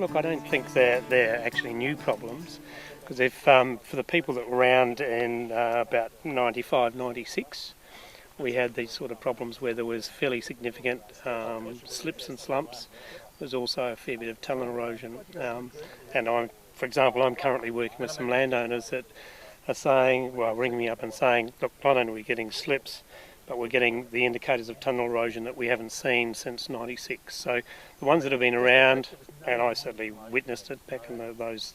Look, I don't think they're actually new problems, because if for the people that were around in about 95, 96, we had these sort of problems where there was fairly significant slips and slumps. There's also a fair bit of tunnel erosion, and for example, I'm currently working with some landowners that are saying, well, ringing me up and saying, look, not only are we getting slips, but we're getting the indicators of tunnel erosion that we haven't seen since 96. So the ones that have been around, and I certainly witnessed it back in those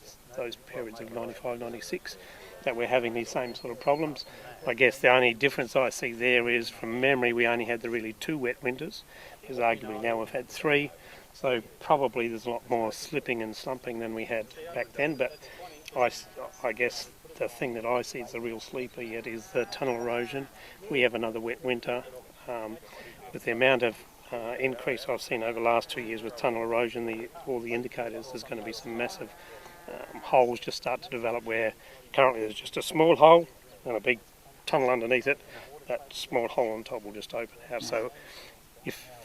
periods of 95, 96, that we're having these same sort of problems. I guess the only difference I see there is, from memory, we only had the really 2 wet winters, because arguably now we've had 3. So probably there's a lot more slipping and slumping than we had back then. But I guess the thing that I see as the real sleeper yet is the tunnel erosion. We have another wet winter. With the amount of increase I've seen over the last 2 years with tunnel erosion, all the indicators, there's going to be some massive holes just start to develop where currently there's just a small hole and a big tunnel underneath it. That small hole on top will just open out. So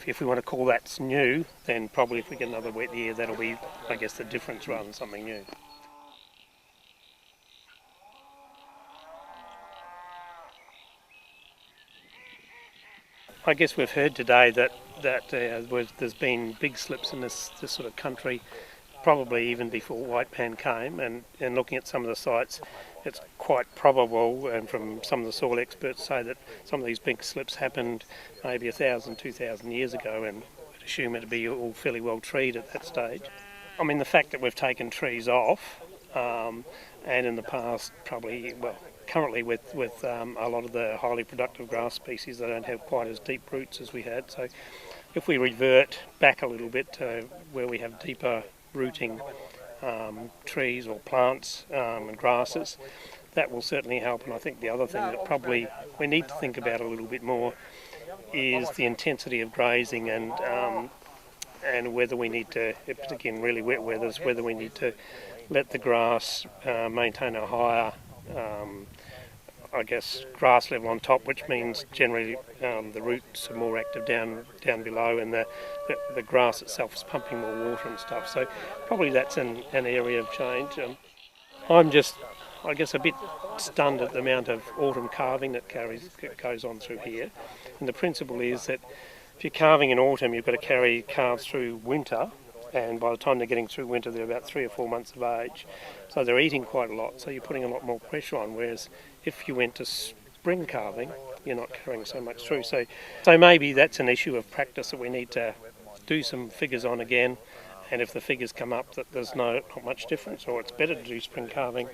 if we want to call that new, then probably if we get another wet year, that'll be, I guess, the difference rather than something new. I guess we've heard today that there's been big slips in this sort of country, probably even before white pan came, and looking at some of the sites, it's quite probable, and from some of the soil experts say that some of these big slips happened maybe 1,000, 2,000 years ago, and we'd assume it'd be all fairly well treed at that stage. I mean, the fact that we've taken trees off, and in the past probably, well, currently with a lot of the highly productive grass species, they don't have quite as deep roots as we had. So if we revert back a little bit to where we have deeper rooting trees or plants and grasses, that will certainly help. And I think the other thing that probably we need to think about a little bit more is the intensity of grazing, and whether we need to, particularly in really wet weathers, whether we need to let the grass maintain a higher I guess, grass level on top, which means generally the roots are more active down below, and the grass itself is pumping more water and stuff. So probably that's an area of change. I'm just, I guess, a bit stunned at the amount of autumn calving that goes on through here. And the principle is that if you're calving in autumn, you've got to carry calves through winter, and by the time they're getting through winter, they're about 3 or 4 months of age. So they're eating quite a lot, so you're putting a lot more pressure on, whereas if you went to spring calving, you're not carrying so much through. So maybe that's an issue of practice that we need to do some figures on again, and if the figures come up that there's not much difference, or it's better to do spring calving,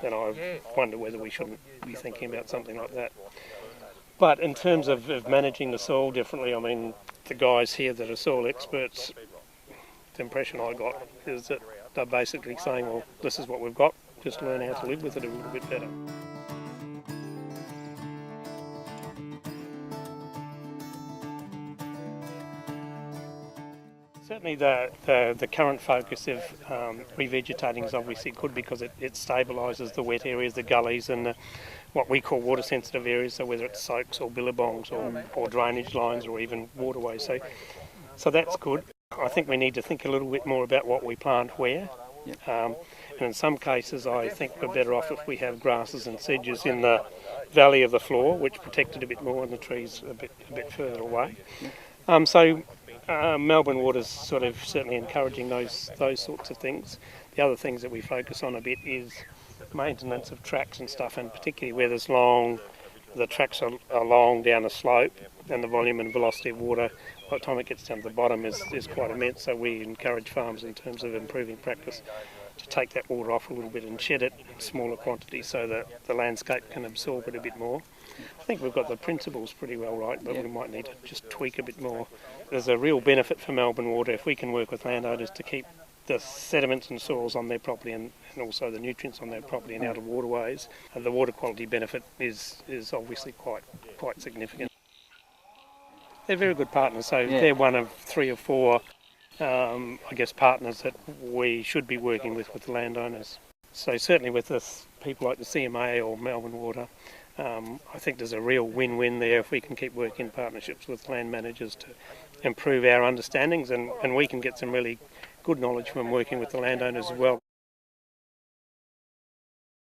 then I wonder whether we shouldn't be thinking about something like that. But in terms of managing the soil differently, I mean, the guys here that are soil experts, the impression I got is that they're basically saying, well, this is what we've got, just learn how to live with it a little bit better. Certainly the current focus of revegetating is obviously good, because it stabilises the wet areas, the gullies, and what we call water sensitive areas, so whether it's soaks or billabongs or drainage lines or even waterways. So that's good. I think we need to think a little bit more about what we plant where. And in some cases I think we're better off if we have grasses and sedges in the valley of the floor, which protect it a bit more, and the trees a bit further away. Melbourne Water is sort of certainly encouraging those sorts of things. The other things that we focus on a bit is maintenance of tracks and stuff, and particularly where the tracks are long down a slope, and the volume and velocity of water by the time it gets down to the bottom is quite immense. So we encourage farms in terms of improving practice to take that water off a little bit and shed it in smaller quantities so that the landscape can absorb it a bit more. I think we've got the principles pretty well right, but we might need to just tweak a bit more. There's a real benefit for Melbourne Water if we can work with landowners to keep the sediments and soils on their property, and also the nutrients on their property and out of waterways. The water quality benefit is obviously quite significant. They're very good partners, so they're one of 3 or 4 I guess partners that we should be working with the landowners. So certainly with people like the CMA or Melbourne Water, I think there's a real win-win there if we can keep working in partnerships with land managers to improve our understandings, and we can get some really good knowledge from working with the landowners as well.